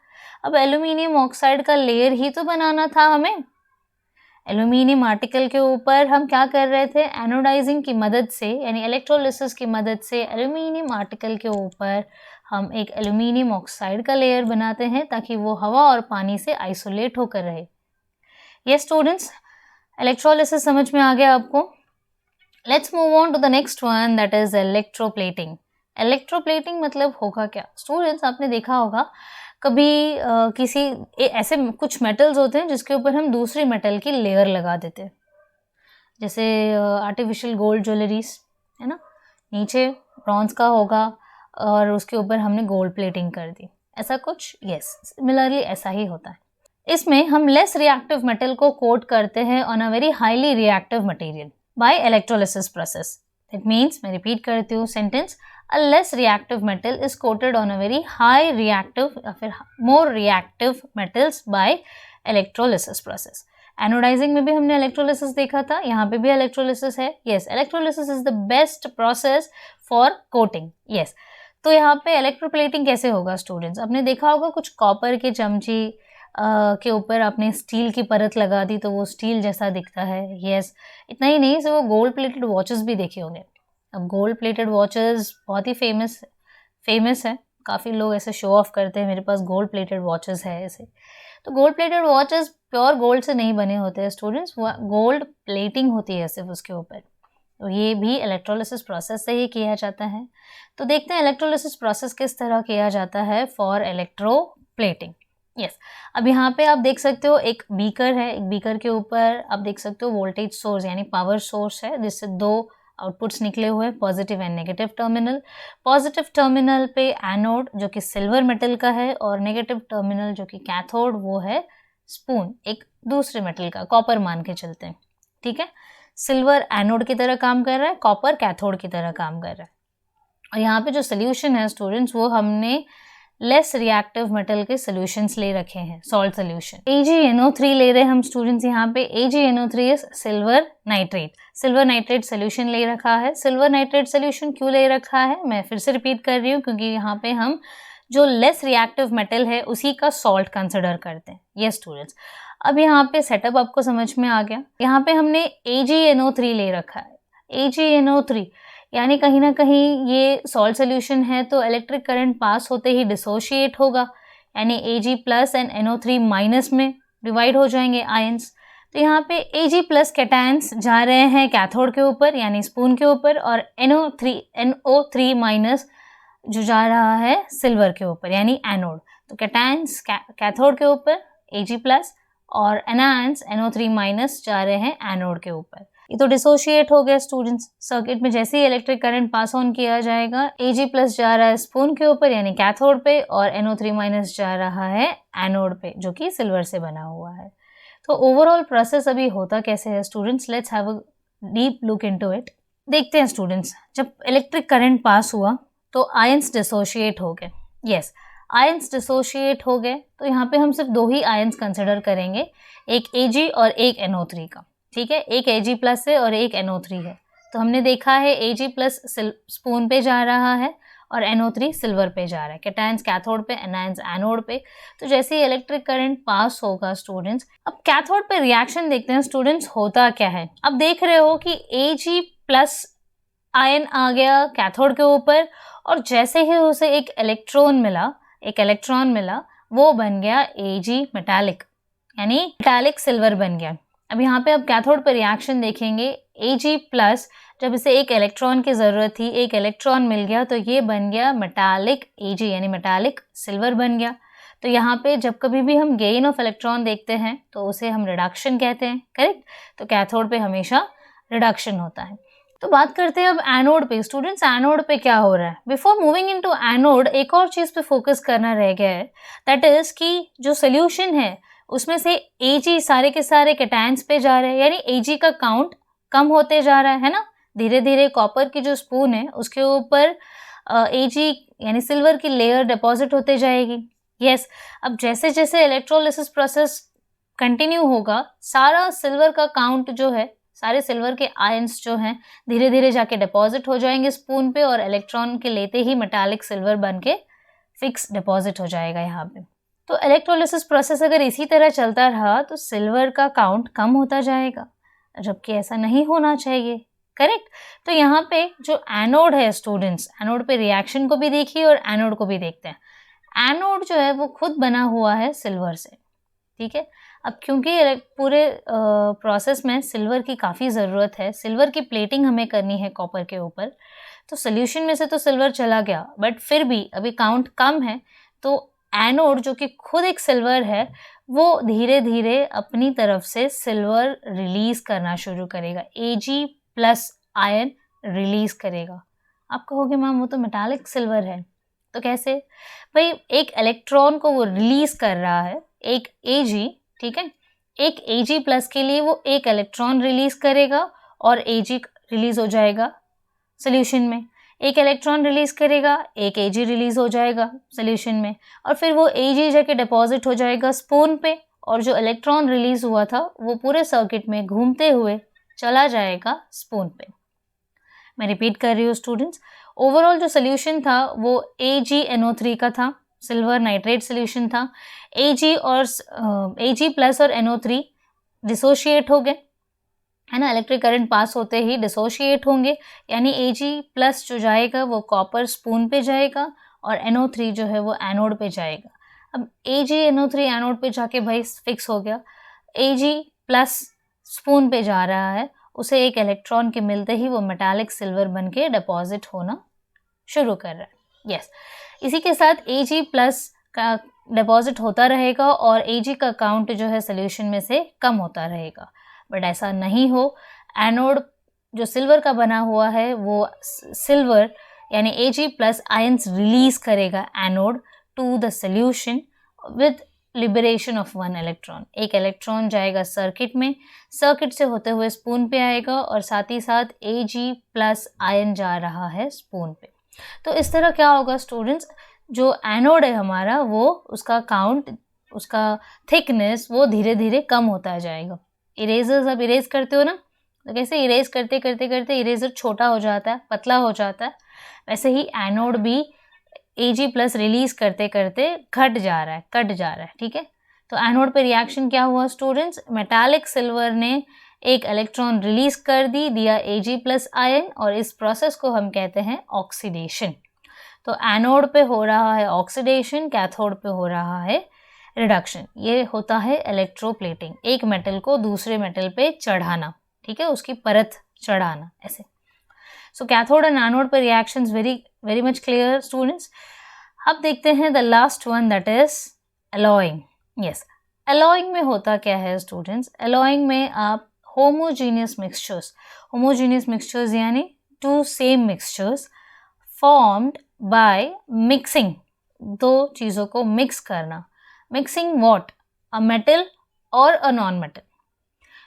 अब एल्यूमिनियम ऑक्साइड का लेयर ही तो बनाना था हमें. एल्यूमिनियम आर्टिकल के ऊपर हम क्या कर रहे थे? एनोडाइजिंग की मदद से यानी इलेक्ट्रोलिसिस की मदद से एल्यूमिनियम आर्टिकल के ऊपर हम एक एल्यूमिनियम ऑक्साइड का लेयर बनाते हैं ताकि वो हवा और पानी से आइसोलेट होकर रहे. यस स्टूडेंट्स, इलेक्ट्रोलिसिस समझ में आ गया आपको. Let's move on to the next one, that is electroplating. Electroplating मतलब होगा क्या? स्टूडेंट्स आपने देखा होगा कभी ऐसे कुछ मेटल्स होते हैं जिसके ऊपर हम दूसरी मेटल की लेयर लगा देते हैं, जैसे आर्टिफिशियल गोल्ड ज्वेलरीज है ना, नीचे ब्रॉन्ज का होगा और उसके ऊपर हमने गोल्ड प्लेटिंग कर दी, ऐसा कुछ. यस, सिमिलरली ऐसा ही होता है. इसमें हम लेस रिएक्टिव मेटल को कोट करते हैं on a very highly reactive material by electrolysis process. That means, मैं रिपीट करती हूँ sentence, a less reactive metal is coated on a very high reactive या फिर more reactive metals by electrolysis process. Anodizing में भी हमने electrolysis देखा था, यहाँ पे भी electrolysis है. Yes, electrolysis is the best process for coating. Yes, तो यहाँ पे electroplating कैसे होगा स्टूडेंट्स? आपने देखा होगा कुछ कॉपर के चमची के ऊपर आपने स्टील की परत लगा दी तो वो स्टील जैसा दिखता है. Yes, इतना ही नहीं, वो गोल्ड प्लेटेड वॉचेस भी देखे होंगे. अब गोल्ड प्लेटेड वॉचेस बहुत ही फेमस है, काफ़ी लोग ऐसे शो ऑफ करते हैं, मेरे पास गोल्ड प्लेटेड वॉचेस है ऐसे. तो gold plated watches pure gold से नहीं बने होते हैं स्टूडेंट्स, गोल्ड प्लेटिंग होती है सिर्फ उसके ऊपर. तो ये भी इलेक्ट्रोलिसिस प्रोसेस से ही किया जाता है. तो देखते हैं इलेक्ट्रोलिसिस प्रोसेस किस तरह किया जाता है फॉर इलेक्ट्रोप्लेटिंग. यस, अब यहाँ पे आप देख सकते हो एक बीकर है, एक बीकर के ऊपर आप देख सकते हो वोल्टेज सोर्स यानी पावर सोर्स है जिससे 2 आउटपुट्स निकले हुए, positive and negative terminal. Positive terminal पे एनोड जो कि सिल्वर मेटल का है और नेगेटिव टर्मिनल जो कि कैथोड वो है स्पून, एक दूसरे मेटल का, कॉपर मान के चलते हैं. ठीक है, सिल्वर एनोड की तरह काम कर रहा है, कॉपर कैथोड की तरह काम कर रहा है. और यहाँ पे जो सोल्यूशन है स्टूडेंट्स वो हमने लेस रिएक्टिव मेटल के सोल्यूशंस ले रखे हैं, सॉल्ट सोल्यूशन. AgNO3 ले रहे हैं हम स्टूडेंट्स. यहाँ पे AgNO3 is silver nitrate solution ले रखा है. सिल्वर नाइट्रेट सोल्यूशन क्यों ले रखा है मैं फिर से रिपीट कर रही हूँ, क्योंकि यहाँ पे हम जो लेस रिएक्टिव मेटल है उसी का सॉल्ट कंसिडर करते हैं. यस स्टूडेंट्स, अब यहाँ पे सेटअप आपको समझ में आ गया. यहाँ पे हमने AgNO3 ले रखा है. AgNO3 यानी कहीं ना कहीं ये सॉल्ट सोल्यूशन है तो इलेक्ट्रिक करंट पास होते ही डिसोशिएट होगा, यानी Ag+ एंड NO3- में डिवाइड हो जाएंगे आयंस. तो यहाँ पे Ag प्लस कैटायंस जा रहे हैं कैथोड के ऊपर यानी स्पून के ऊपर, और NO3 माइनस जो जा रहा है सिल्वर के ऊपर यानी एनोड। तो कैटायंस कैथोड के ऊपर Ag प्लस और एनायंस NO3 माइनस जा रहे हैं एनोड के ऊपर। ये तो डिसोशिएट हो गया स्टूडेंट्स। सर्किट में जैसे ही इलेक्ट्रिक करंट पास ऑन किया जाएगा, Ag प्लस जा रहा है स्पून के ऊपर यानी कैथोड पे, और NO3 माइनस जा रहा है एनोड पे जो कि सिल्वर से बना हुआ है। तो ओवरऑल प्रोसेस अभी होता कैसे है students, let's have a deep look into it. देखते हैं स्टूडेंट्स, जब इलेक्ट्रिक करंट पास हुआ तो आयंस डिसोशिएट हो गए। यस, आयंस डिसोशिएट हो गए, तो यहाँ पे हम सिर्फ 2 ही आयंस कंसिडर करेंगे, एक Ag और एक NO3 का। ठीक है, एक Ag प्लस है और एक NO3 है। तो हमने देखा है Ag प्लस स्पून पे जा रहा है और NO3 सिल्वर पे जा रहा है, कैटायंस कैथोड पे, एनायंस एनोड पे। तो जैसे ही इलेक्ट्रिक करंट पास होगा स्टूडेंट्स, अब कैथोड पे रिएक्शन देखते हैं स्टूडेंट्स, होता क्या है। अब देख रहे हो कि Ag प्लस आयन आ गया कैथोड के ऊपर, और जैसे ही उसे एक इलेक्ट्रॉन मिला, वो बन गया Ag मेटालिक यानी मेटालिक सिल्वर बन गया। अब यहाँ पे अब कैथोड पर रिएक्शन देखेंगे, Ag प्लस जब इसे एक इलेक्ट्रॉन की ज़रूरत थी, एक इलेक्ट्रॉन मिल गया, तो ये बन गया मेटालिक Ag यानी मेटालिक सिल्वर बन गया। तो यहाँ पे जब कभी भी हम गेन ऑफ इलेक्ट्रॉन देखते हैं तो उसे हम रिडक्शन कहते हैं, करेक्ट। तो कैथोड पे हमेशा रिडक्शन होता है। तो बात करते हैं अब एनोड पे। स्टूडेंट्स, एनोड पे क्या हो रहा है? बिफोर मूविंग इनटू एनोड एक और चीज़ पे फोकस करना रह गया है, दैट इज़ कि जो सोल्यूशन है उसमें से Ag सारे के सारे कैटायंस पे जा रहे हैं, यानी Ag का काउंट कम होते जा रहा है ना। धीरे धीरे कॉपर की जो स्पून है उसके ऊपर Ag यानी सिल्वर की लेयर डिपॉजिट होते जाएगी। यस, अब जैसे जैसे इलेक्ट्रोलिसिस प्रोसेस कंटिन्यू होगा, सारा सिल्वर का काउंट जो है, सारे सिल्वर के आयंस जो हैं धीरे धीरे जाके डिपॉजिट हो जाएंगे स्पून पे, और इलेक्ट्रॉन के लेते ही मेटालिक सिल्वर बन के फिक्स डिपॉजिट हो जाएगा यहाँ पे। तो इलेक्ट्रोलिसिस प्रोसेस अगर इसी तरह चलता रहा तो सिल्वर का काउंट कम होता जाएगा, जबकि ऐसा नहीं होना चाहिए, करेक्ट। तो यहाँ पे जो एनोड है स्टूडेंट्स, एनोड पे रिएक्शन को भी देखिए और एनोड को भी देखते हैं। एनोड जो है वो खुद बना हुआ है सिल्वर से, ठीक है। अब क्योंकि पूरे प्रोसेस में सिल्वर की काफ़ी ज़रूरत है, सिल्वर की प्लेटिंग हमें करनी है कॉपर के ऊपर, तो सोल्यूशन में से तो सिल्वर चला गया, बट फिर भी अभी काउंट कम है। तो एनोड जो कि खुद एक सिल्वर है, वो धीरे धीरे अपनी तरफ से सिल्वर रिलीज़ करना शुरू करेगा, Ag प्लस आयन रिलीज़ करेगा। आप कहोगे मैम वो तो मेटालिक सिल्वर है, तो कैसे? भाई एक इलेक्ट्रॉन को वो रिलीज़ कर रहा है, एक Ag, ठीक है। एक Ag प्लस के लिए वो एक इलेक्ट्रॉन रिलीज़ करेगा और Ag रिलीज़ हो जाएगा सोल्यूशन में। एक इलेक्ट्रॉन रिलीज़ करेगा, एक Ag रिलीज़ हो जाएगा सोल्यूशन में, और फिर वो Ag जाके डिपॉजिट हो जाएगा स्पून पे, और जो इलेक्ट्रॉन रिलीज़ हुआ था वो पूरे सर्किट में घूमते हुए चला जाएगा स्पून पे। मैं रिपीट कर रही हूँ स्टूडेंट्स, ओवरऑल जो सोल्यूशन था वो AgNO3 का था, सिल्वर नाइट्रेट सोल्यूशन था। Ag प्लस और NO3 डिसोशिएट हो गए, है ना, इलेक्ट्रिक करंट पास होते ही डिसोशिएट होंगे, यानी Ag प्लस जो जाएगा वो कॉपर स्पून पे जाएगा और NO3 जो है वो एनोड पे जाएगा। अब AgNO3 एनोड पे जाके भाई फिक्स हो गया, Ag प्लस स्पून पे जा रहा है, उसे एक इलेक्ट्रॉन के मिलते ही वो मेटालिक सिल्वर बन के डिपॉजिट होना शुरू कर रहा है। यस, इसी के साथ Ag प्लस का डिपॉजिट होता रहेगा और Ag का काउंट जो है सोल्यूशन में से कम होता रहेगा, बट ऐसा नहीं हो। एनोड जो सिल्वर का बना हुआ है वो सिल्वर यानी Ag प्लस आयंस रिलीज करेगा anode to the solution with liberation of one electron. एक इलेक्ट्रॉन जाएगा सर्किट में, सर्किट से होते हुए स्पून पे आएगा, और साथ ही साथ Ag प्लस आयन जा रहा है स्पून पे। तो इस तरह क्या होगा स्टूडेंट्स, जो एनोड है हमारा वो उसका काउंट, उसका थिकनेस वो धीरे धीरे कम होता जाएगा। इरेजर्स अब इरेज करते हो ना, तो कैसे इरेज करते करते करते इरेजर छोटा हो जाता है, पतला हो जाता है, वैसे ही एनोड भी Ag प्लस रिलीज करते करते घट जा रहा है, कट जा रहा है, ठीक है। तो एनोड पे रिएक्शन क्या हुआ स्टूडेंट्स, मेटालिक सिल्वर ने एक इलेक्ट्रॉन रिलीज कर दिया Ag प्लस आयन, और इस प्रोसेस को हम कहते हैं ऑक्सीडेशन। तो एनोड पे हो रहा है ऑक्सीडेशन, कैथोड पे हो रहा है रिडक्शन, ये होता है इलेक्ट्रोप्लेटिंग, एक मेटल को दूसरे मेटल पे चढ़ाना, ठीक है, उसकी परत चढ़ाना ऐसे। सो कैथोड एंड एनोड पर reactions very much clear students. अब देखते हैं the last one, that is alloying. Yes, alloying में होता क्या है स्टूडेंट्स, एलॉइंग में आप होमोजीनियस मिक्सचर्स यानी two same mixtures formed by mixing, दो चीज़ों को मिक्स करना। मिक्सिंग व्हाट, अ मेटल और अ नॉन मेटल,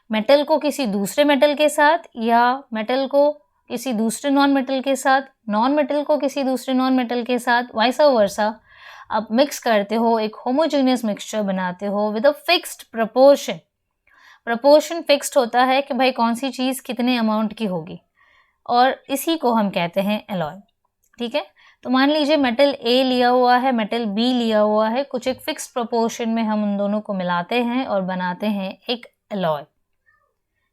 मेटल को किसी दूसरे मेटल के साथ या मेटल को किसी दूसरे नॉन मेटल के साथ, नॉन मेटल को किसी दूसरे नॉन मेटल के साथ, वाइस वर्सा आप मिक्स करते हो, एक होमोजेनियस मिक्सचर बनाते हो with a fixed proportion. Proportion fixed होता है कि भाई कौन सी चीज़ कितने अमाउंट की होगी, और इसी को हम कहते हैं एलॉय, ठीक है। तो मान लीजिए मेटल ए लिया हुआ है, मेटल बी लिया हुआ है, कुछ एक फिक्स्ड प्रपोर्शन में हम उन दोनों को मिलाते हैं और बनाते हैं एक एलॉय,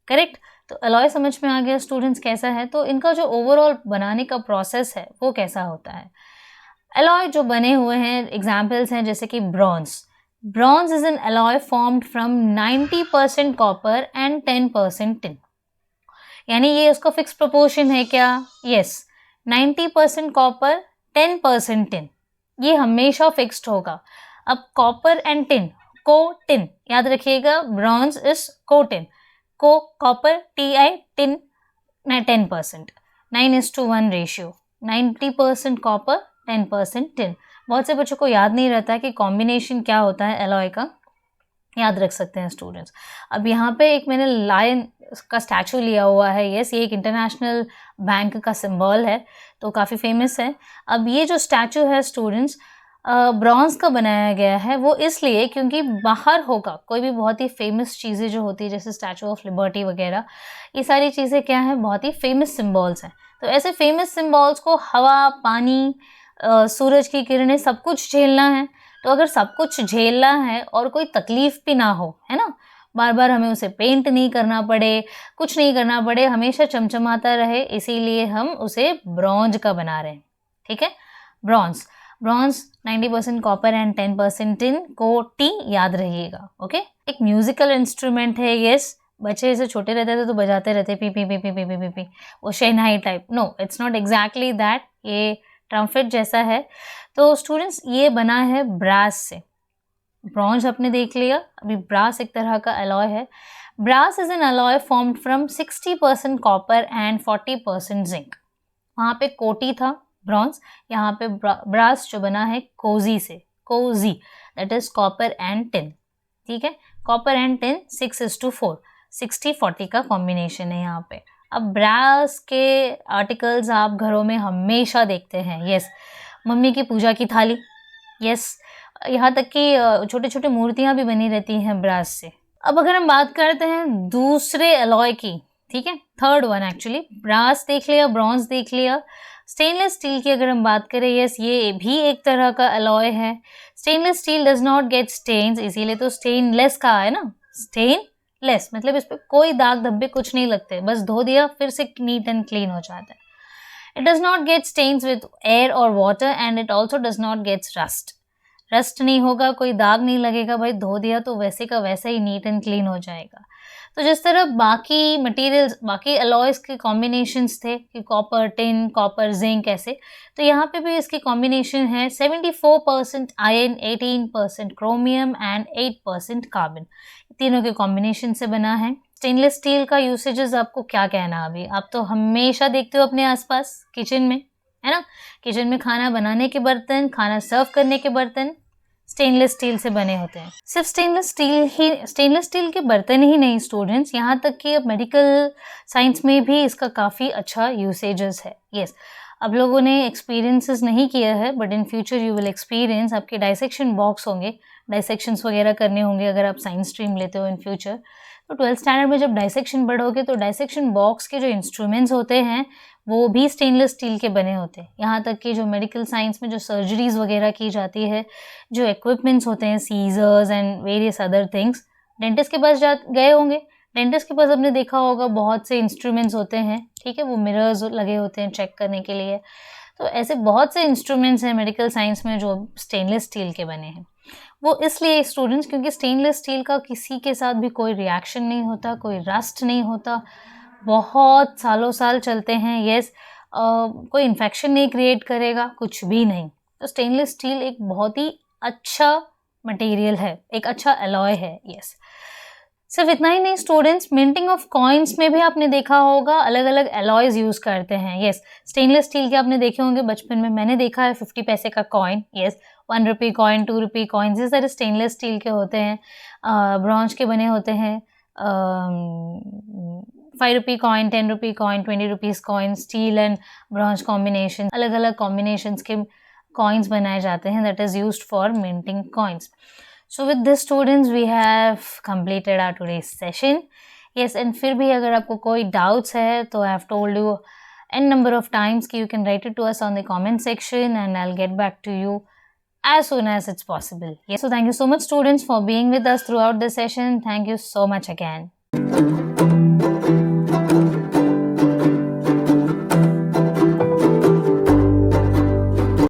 करेक्ट। तो एलॉय समझ में आ गया स्टूडेंट्स कैसा है। तो इनका जो ओवरऑल बनाने का प्रोसेस है वो कैसा होता है। एलॉय जो बने हुए हैं, एग्जाम्पल्स हैं जैसे कि bronze is an alloy formed from 90% copper and 10% tin, यानी ये उसका फिक्स प्रोपोर्शन है क्या, यस, 90% कॉपर 10% टिन, ये हमेशा फिक्स्ड होगा। अब कॉपर एंड टिन, टिन याद रखिएगा, bronze is tin, copper Ti, tin 10%, 9:1 ratio, 90% copper 10% tin. बहुत से बच्चों को याद नहीं रहता है कि कॉम्बिनेशन क्या होता है एलॉय का, याद रख सकते हैं स्टूडेंट्स। अब यहाँ पे एक मैंने लायन का स्टैचू लिया हुआ है, यस, ये एक इंटरनेशनल बैंक का सिंबल है, तो काफ़ी फेमस है। अब ये जो स्टैचू है स्टूडेंट्स ब्रॉन्ज का बनाया गया है, वो इसलिए क्योंकि बाहर होगा कोई भी बहुत ही फेमस चीज़ें जो होती है जैसे स्टैचू ऑफ लिबर्टी वगैरह, ये सारी चीज़ें क्या है, बहुत ही फेमस सिंबल्स हैं। तो ऐसे फेमस सिंबल्स को हवा, पानी, सूरज की किरणें सब कुछ झेलना है। तो अगर सब कुछ झेलना है और कोई तकलीफ भी ना हो, है ना, बार बार हमें उसे पेंट नहीं करना पड़े, कुछ नहीं करना पड़े, हमेशा चमचमाता रहे, इसीलिए हम उसे ब्रॉन्ज का बना रहे हैं, ठीक है। ब्रॉन्ज 90% कॉपर एंड 10% टिन, को टी याद रहिएगा, ओके। एक म्यूजिकल इंस्ट्रूमेंट है, यस, बच्चे ऐसे छोटे रहते थे तो बजाते रहते पी पी पी पी पी पी पी पी, वो shehnai type, no it's not exactly that, ये ट्रम्पेट जैसा है। तो स्टूडेंट्स ये बना है ब्रास से, ब्रॉन्ज आपने देख लिया, अभी ब्रास एक तरह का अलॉय है। Brass is an alloy formed from 60% copper and 40% zinc, वहाँ पे कोटी था ब्रॉन्ज, यहाँ पे ब्रास जो बना है कोजी से, कोजी that is copper and tin, ठीक है। कॉपर एंड टिन 6:4, 60-40 का कॉम्बिनेशन है यहाँ पे। अब ब्रास के आर्टिकल्स आप घरों में हमेशा देखते हैं, यस, मम्मी की पूजा की थाली, यस, यहाँ तक कि छोटे छोटे मूर्तियाँ भी बनी रहती हैं ब्रास से। अब अगर हम बात करते हैं दूसरे एलॉय की, ठीक है, थर्ड वन एक्चुअली, ब्रास देख लिया, ब्रॉन्ज देख लिया, स्टेनलेस स्टील की अगर हम बात करें, यस, ये भी एक तरह का अलॉय है। Stainless steel does not get stains, इसीलिए तो स्टेनलेस कहा है ना, स्टेनलेस मतलब इस पे कोई दाग धब्बे कुछ नहीं लगते, बस धो दिया फिर से नीट एंड क्लीन हो जाता है। It does not get stains with air और water and it also does not gets rust नहीं होगा, कोई दाग नहीं लगेगा, भाई धो दिया तो वैसे का वैसा ही नीट एंड क्लीन हो जाएगा। तो जिस तरह बाकी मटेरियल्स, बाकी अलॉयज़ के कॉम्बिनेशंस थे कि कॉपर, टिन, कॉपर, जिंक ऐसे, तो यहाँ पे भी इसकी कॉम्बिनेशन है 74% आयरन, 18% क्रोमियम एंड 8% कार्बन, तीनों के कॉम्बिनेशन से बना है। स्टेनलेस स्टील का यूसेजेस आपको क्या कहना, अभी आप तो हमेशा देखते हो अपने आसपास किचन में, है ना, किचन में खाना बनाने के बर्तन, खाना सर्व करने के बर्तन स्टेनलेस स्टील से बने होते हैं। सिर्फ स्टेनलेस स्टील के बर्तन ही नहीं स्टूडेंट्स, यहाँ तक कि अब मेडिकल साइंस में भी इसका काफ़ी अच्छा यूसेजेस है, यस। अब लोगों ने एक्सपीरियंसेस नहीं किया है, but in future you will experience, आपके डाइसेक्शन बॉक्स होंगे, डाइसेक्शंस वगैरह करने होंगे अगर आप साइंस स्ट्रीम लेते हो इन फ्यूचर। तो 12th स्टैंडर्ड में जब डाइसेक्शन पढ़ोगे तो डाइसेक्शन बॉक्स के जो इंस्ट्रूमेंट्स होते हैं वो भी स्टेनलेस स्टील के बने होते हैं। यहाँ तक कि जो मेडिकल साइंस में जो सर्जरीज वगैरह की जाती है, जो इक्विपमेंट्स होते हैं, scissors and various other things, dentist के पास गए होंगे, डेंटिस्ट के पास आपने देखा होगा बहुत से इंस्ट्रूमेंट्स होते हैं, ठीक है, वो मिरर्स लगे होते हैं चेक करने के लिए। तो ऐसे बहुत से इंस्ट्रूमेंट्स हैं मेडिकल साइंस में जो स्टेनलेस स्टील के बने हैं। वो इसलिए स्टूडेंट्स क्योंकि स्टेनलेस स्टील का किसी के साथ भी कोई रिएक्शन नहीं होता, कोई रस्ट नहीं होता, बहुत सालों साल चलते हैं। येस, कोई इन्फेक्शन नहीं क्रिएट करेगा, कुछ भी नहीं। तो स्टेनलेस स्टील एक बहुत ही अच्छा मटेरियल है, एक अच्छा अलॉय है। यस, सिर्फ इतना ही नहीं स्टूडेंट्स, मिंटिंग ऑफ कॉइन्स में भी आपने देखा होगा अलग अलग अलॉयज यूज करते हैं। यस, स्टेनलेस स्टील के आपने देखे होंगे, बचपन में मैंने देखा है 50 पैसे का coin. Yes, 1 rupee coin, 2 rupee coins, ये सारे स्टेनलेस स्टील के होते हैं, ब्रॉन्ज के बने होते हैं। 5 rupee coin, 10 rupee coin, 20 rupees coin, steel and bronze combination, अलग अलग कॉम्बिनेशंस के कॉइन्स बनाए जाते हैं, that is used for minting coins. So with this students we have completed our today's session. Yes, and फिर भी अगर आपको कोई doubts है तो I have told you n number of times कि you can write it to us on the comment section and I'll get back to you as soon as it's possible. Yes, so thank you so much students for being with us throughout the session. Thank you so much again.